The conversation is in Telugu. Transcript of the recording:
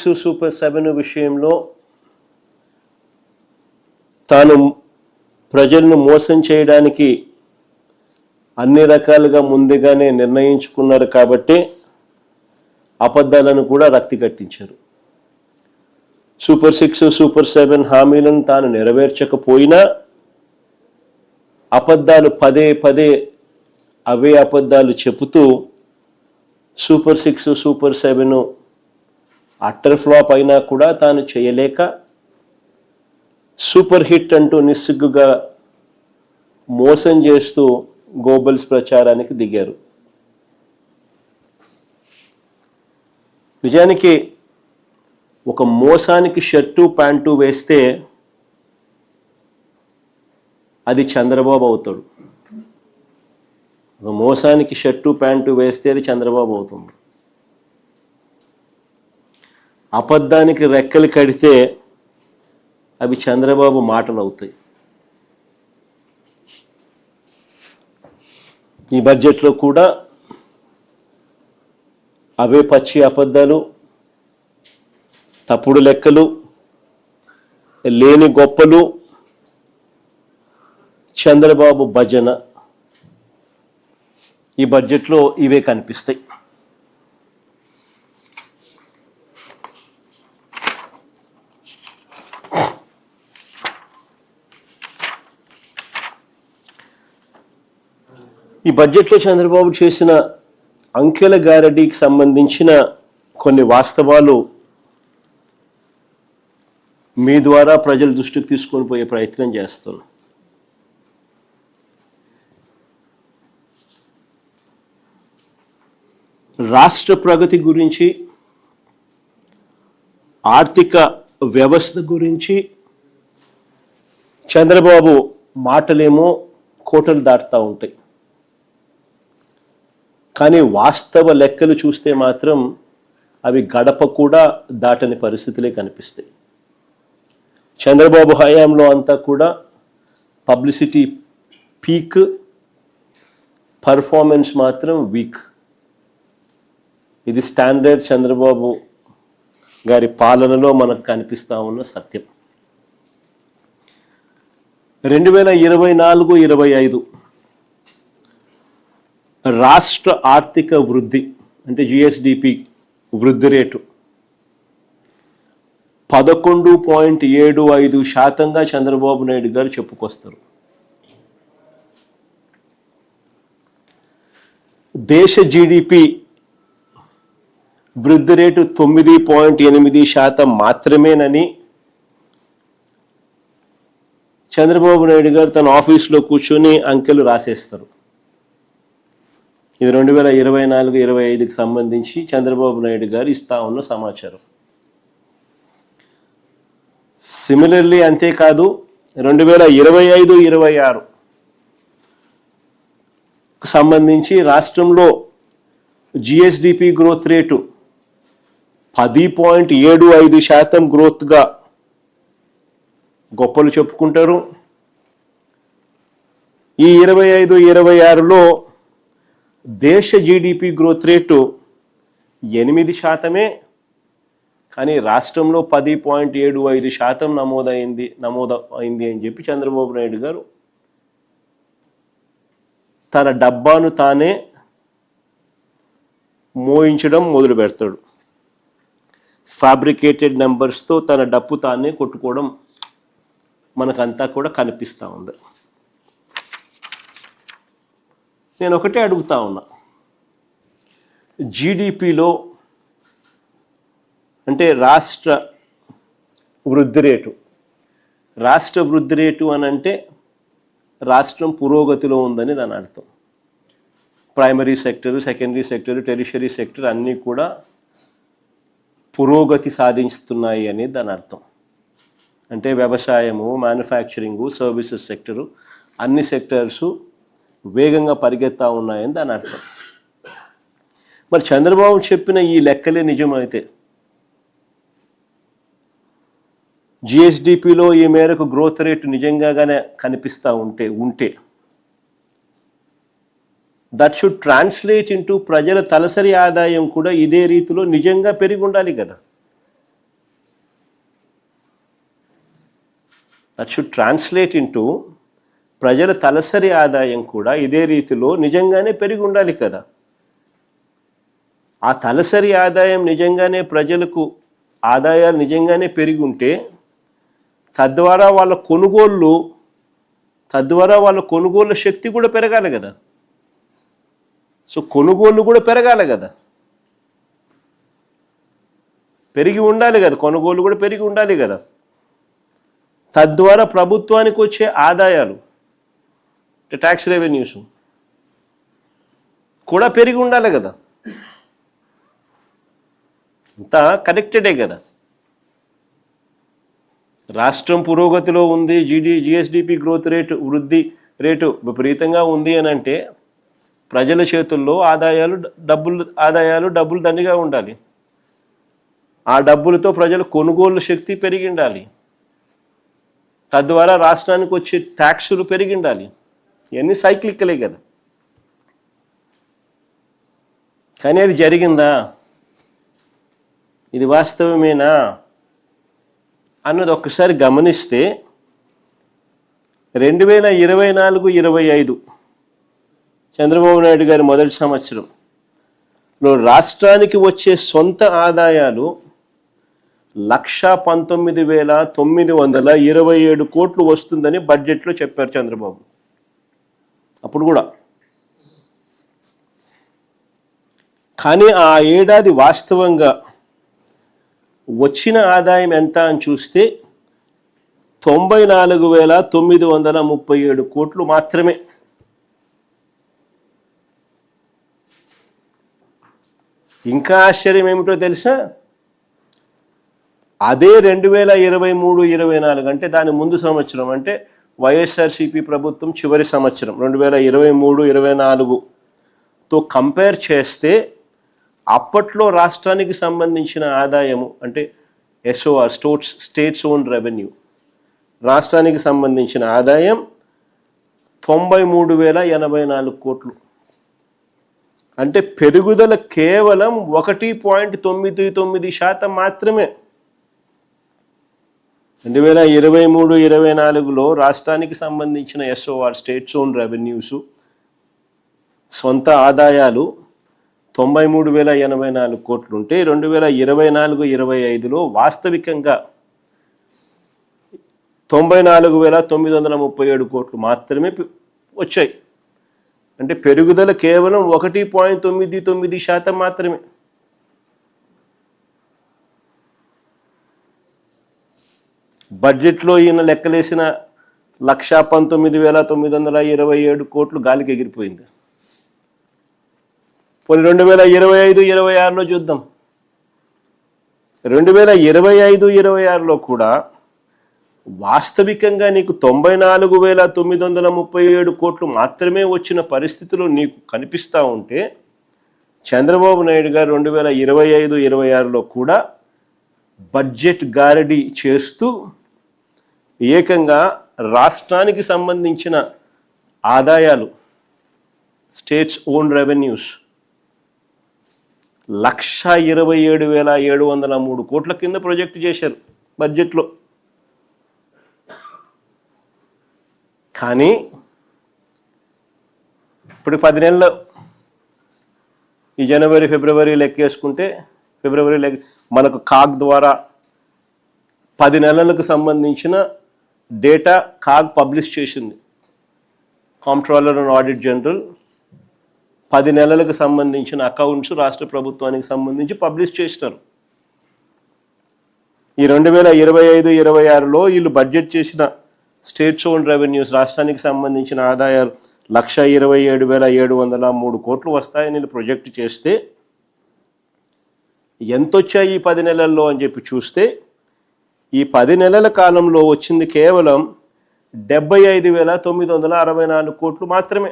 6 సూపర్ 7 విషయంలో తాను ప్రజలను మోసం చేయడానికి అన్ని రకాలుగా ముందుగానే నిర్ణయించుకున్నారు కాబట్టి అబద్ధాలను కూడా రక్తి కట్టించారు. సూపర్ 6 సూపర్ 7 హామీలను తాను నెరవేర్చకపోయినా అబద్ధాలు పదే పదే అవే అబద్ధాలు చెబుతూ సూపర్ 6 సూపర్ 7 అట్టర్ ఫ్లాప్ అయినా కూడా తాను చేయలేక సూపర్ హిట్ అంటూ నిస్సిగ్గుగా మోసం చేస్తూ గోబల్స్ ప్రచారానికి దిగారు. నిజానికి ఒక మోసానికి షర్టు ప్యాంటు వేస్తే అది చంద్రబాబు అవుతాడు. ఒక మోసానికి షర్టు ప్యాంటు వేస్తే అది చంద్రబాబు అవుతుంది. అబద్ధానికి రెక్కలు కడితే అవి చంద్రబాబు మాటలు అవుతాయి. ఈ బడ్జెట్లో కూడా అవే పచ్చి అబద్ధాలు, తప్పుడు లెక్కలు, లేని గొప్పలు, చంద్రబాబు భజన ఈ బడ్జెట్లో ఇవే కనిపిస్తాయి. ఈ బడ్జెట్లో చంద్రబాబు చేసిన అంకెల గారడీకి సంబంధించిన కొన్ని వాస్తవాలు మీ ద్వారా ప్రజల దృష్టికి తీసుకొని పోయే ప్రయత్నం చేస్తున్నాం. రాష్ట్ర ప్రగతి గురించి, ఆర్థిక వ్యవస్థ గురించి చంద్రబాబు మాటలేమో కోటలు దాటుతూ ఉంటాయి. కానీ వాస్తవ లెక్కలు చూస్తే మాత్రం అవి గడప కూడా దాటని పరిస్థితులే కనిపిస్తాయి. చంద్రబాబు హయాంలో అంతా కూడా పబ్లిసిటీ పీక్, పర్ఫార్మెన్స్ మాత్రం వీక్. ఇది స్టాండర్డ్ చంద్రబాబు గారి పాలనలో మనకు కనిపిస్తూ ఉన్న సత్యం. 2024-25 రాష్ట్ర ఆర్థిక వృద్ధి అంటే జిఎస్డిపి వృద్ధి రేటు 11.75% చంద్రబాబు నాయుడు గారు చెప్పుకొస్తారు. దేశ జీడిపి వృద్ధి రేటు 9.8% మాత్రమేనని చంద్రబాబు నాయుడు గారు తన ఆఫీస్లో కూర్చొని అంకెలు రాసేస్తారు. ఇది 2024-25కి సంబంధించి చంద్రబాబు నాయుడు గారు ఇస్తా ఉన్న సమాచారం. సిమిలర్లీ అంతేకాదు 2025-26 సంబంధించి రాష్ట్రంలో జిఎస్డిపి గ్రోత్ రేటు 10.75% గ్రోత్గా గొప్పలు చెప్పుకుంటారు. ఈ 25-26లో దేశ జీడిపి గ్రోత్ రేటు 8%, కానీ రాష్ట్రంలో 10.75% నమోదైంది అని చెప్పి చంద్రబాబు నాయుడు గారు తన డబ్బాను తానే మోయించడం మొదలు పెడతాడు. ఫ్యాబ్రికేటెడ్ నెంబర్స్తో తన డప్పు తానే కొట్టుకోవడం మనకంతా కూడా కనిపిస్తూ ఉంది. నేను ఒకటే అడుగుతా ఉన్నా, జీడిపిలో అంటే రాష్ట్ర వృద్ధి రేటు అని అంటే రాష్ట్రం పురోగతిలో ఉందని దాని అర్థం. Primary sector, secondary sector, tertiary sector అన్నీ కూడా పురోగతి సాధిస్తున్నాయి అనేది దాని అర్థం. అంటే వ్యవసాయము, మ్యానుఫ్యాక్చరింగు, సర్వీసెస్ సెక్టరు అన్ని సెక్టర్సు వేగంగా పరిగెత్తా ఉన్నాయని దాని అర్థం. మరి చంద్రబాబు చెప్పిన ఈ లెక్కలే నిజమైతే జిఎస్డిపిలో ఈ మేరకు గ్రోత్ రేటు నిజంగానే కనిపిస్తూ ఉంటే దట్ షుడ్ ట్రాన్స్లేట్ ఇంటూ ప్రజల తలసరి ఆదాయం కూడా ఇదే రీతిలో నిజంగా పెరిగి ఉండాలి కదా. దట్ షుడ్ ట్రాన్స్లేట్ ఇంటూ ప్రజల తలసరి ఆదాయం కూడా ఇదే రీతిలో నిజంగానే పెరిగి ఉండాలి కదా. ఆ తలసరి ఆదాయం నిజంగానే ప్రజలకు ఆదాయాలు నిజంగానే పెరిగి ఉంటే తద్వారా వాళ్ళ కొనుగోలు శక్తి కూడా పెరగాలి కదా. సో కొనుగోలు కూడా పెరగాలి కదా, పెరిగి ఉండాలి కదా, కొనుగోలు కూడా పెరిగి ఉండాలి కదా. తద్వారా ప్రభుత్వానికి వచ్చే ఆదాయాలు ట్యాక్స్ రెవెన్యూస్ కూడా పెరిగి ఉండాలి కదా. అంతా కనెక్టెడే కదా. రాష్ట్రం పురోగతిలో ఉంది, జిఎస్డిపి గ్రోత్ రేటు వృద్ధి రేటు విపరీతంగా ఉంది అని అంటే ప్రజల చేతుల్లో డబ్బులు దండిగా ఉండాలి. ఆ డబ్బులతో ప్రజల కొనుగోలు శక్తి పెరిగి ఉండాలి. తద్వారా రాష్ట్రానికి వచ్చే ట్యాక్సులు పెరిగి ఉండాలి. ఇవన్నీ సైక్లికలే కదా. కానీ అది జరిగిందా, ఇది వాస్తవమేనా అన్నది ఒక్కసారి గమనిస్తే 2024-25 చంద్రబాబు నాయుడు గారి మొదటి సంవత్సరంలో రాష్ట్రానికి వచ్చే సొంత ఆదాయాలు 119,927 కోట్లు వస్తుందని బడ్జెట్లో చెప్పారు చంద్రబాబు. అప్పుడు కూడా కానీ ఆ ఏడాది వాస్తవంగా వచ్చిన ఆదాయం ఎంత అని చూస్తే 94,937 కోట్లు మాత్రమే. ఇంకా ఆశ్చర్యం ఏమిటో తెలుసా, అదే 2023-24 అంటే దాని ముందు సంవత్సరం, అంటే వైఎస్ఆర్సీపీ ప్రభుత్వం చివరి సంవత్సరం 2023-24తో కంపేర్ చేస్తే అప్పట్లో రాష్ట్రానికి సంబంధించిన ఆదాయము అంటే ఎస్ఓఆర్ స్టేట్స్ ఓన్ రెవెన్యూ రాష్ట్రానికి సంబంధించిన ఆదాయం 93,084 కోట్లు. అంటే పెరుగుదల కేవలం 1.99% మాత్రమే. 2023-24లో రాష్ట్రానికి సంబంధించిన ఎస్ఓఆర్ స్టేట్స్ ఓన్ రెవెన్యూస్ సొంత ఆదాయాలు 93,084 కోట్లు ఉంటే 2024-25లో వాస్తవికంగా 94,937 కోట్లు మాత్రమే వచ్చాయి. అంటే పెరుగుదల కేవలం 1.99% మాత్రమే. బడ్జెట్లో ఈయన లెక్కలేసిన 119,927 కోట్లు గాలికి ఎగిరిపోయింది. పోనీ 2025-26లో చూద్దాం. 2025-26లో కూడా వాస్తవికంగా నీకు 94,937 కోట్లు మాత్రమే వచ్చిన పరిస్థితిలో నీకు కనిపిస్తూ ఉంటే చంద్రబాబు నాయుడు గారు 2025-26లో కూడా బడ్జెట్ గారడీ చేస్తూ ఏకంగా రాష్ట్రానికి సంబంధించిన ఆదాయాలు స్టేట్స్ ఓన్ రెవెన్యూస్ 127,703 కోట్ల కింద ప్రొజెక్ట్ చేశారు బడ్జెట్లో. కానీ ఇప్పుడు 10 నెలలు ఈ జనవరి ఫిబ్రవరి లెక్కేసుకుంటే మనకు కాగ్ ద్వారా 10 నెలలకు సంబంధించిన డేటా కాగ్ పబ్లిష్ చేసింది. కాంప్ట్రోలర్ అండ్ ఆడిట్ జనరల్ 10 నెలలకు సంబంధించిన అకౌంట్స్ రాష్ట్ర ప్రభుత్వానికి సంబంధించి పబ్లిష్ చేస్తారు. ఈ 2025-26లో వీళ్ళు బడ్జెట్ చేసిన స్టేట్స్ ఓన్ రెవెన్యూస్ రాష్ట్రానికి సంబంధించిన ఆదాయాలు 127,703 కోట్లు వస్తాయని వీళ్ళు ప్రొజెక్ట్ చేస్తే ఎంత వచ్చాయి ఈ 10 నెలల్లో అని చెప్పి చూస్తే ఈ 10 నెలల కాలంలో వచ్చింది కేవలం 75,964 కోట్లు మాత్రమే.